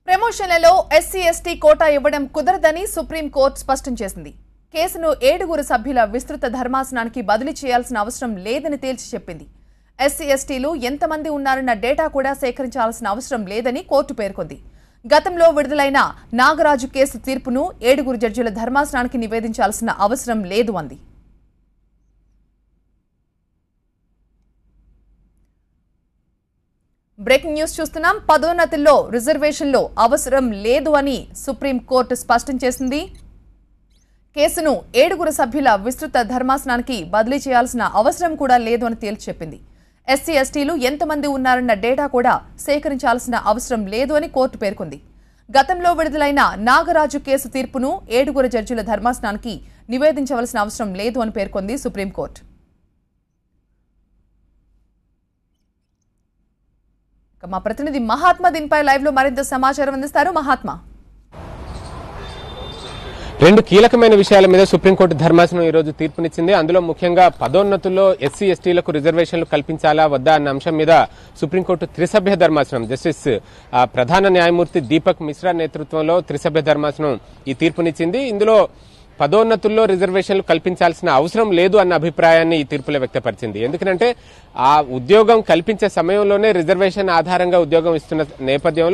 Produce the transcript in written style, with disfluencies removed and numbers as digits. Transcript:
ప్రమోషన్లలో SC ST quota ఇవ్వడం కుదరదని supreme court స్పష్టం చేసింది. కేసును 7 సభ్యుల విస్తృత ధర్మాసనానికి బదిలీ చేయాల్సిన అవసరం లేదని తేల్చి చెప్పింది. ఎస్సీ ఎస్టీలు ఎంతమంది ఉన్నారన్న డేటా కూడా సేకరించాల్సిన అవసరం లేదని కోర్టు పేర్కొంది. గతంలో విడుదలైన నాగరాజు కేసు తీర్పును 7 జడ్జిల ధర్మాసనానికి నివేదించాల్సిన అవసరం లేదు అంది. బ్రేకింగ్ న్యూస్ చూస్తున్నాం. పదోన్నతుల్లో రిజర్వేషన్లో అవసరం లేదు అని సుప్రీం కోర్టు స్పష్టం చేసింది. కేసును 7 సభ్యుల విస్తృత ధర్మాసనానికి బదిలీ చేయాల్సిన అవసరం కూడా లేదు అని తేల్చి చెప్పింది. ఎస్సీ ఎస్టీలు ఎంతమంది ఉన్నారన్న డేటా కూడా సేకరించాల్సిన అవసరం లేదు అని కోర్టు పేర్కొంది. గతంలో విడుదలైన నాగరాజు కేసు తీర్పును 7 జడ్జిల ధర్మాసనానికి నివేదించవలసిన అవసరం లేదు అని పేర్కొంది సుప్రీంకోర్టు. మా ప్రతినిధి మహాత్మా దీనిపై లైవ్ లో మరింత సమాచారం అందిస్తారు. మహాత్మా, 2 కీలకమైన విషయాల మీద సుప్రీంకోర్టు ధర్మాసనం ఈ రోజు తీర్పునిచ్చింది. అందులో ముఖ్యంగా పదోన్నతుల్లో ఎస్సీ ఎస్టీలకు రిజర్వేషన్లు కల్పించాలా వద్దా అన్న అంశం మీద సుప్రీంకోర్టు త్రిసభ్య ధర్మాసనం జస్టిస్ ప్రధాన న్యాయమూర్తి దీపక్ మిశ్రా నేతృత్వంలో త్రిసభ్య ధర్మాసనం ఈ తీర్పునిచ్చింది. ఇందులో పదోన్నతుల్లో రిజర్వేషన్లు కల్పించాల్సిన అవసరం లేదు అన్న అభిప్రాయాన్ని ఈ తీర్పులో వ్యక్తపరిచింది. ఎందుకంటే ఆ ఉద్యోగం కల్పించే సమయంలోనే రిజర్వేషన్ ఆధారంగా ఉద్యోగం ఇస్తున్న నేపథ్యంలో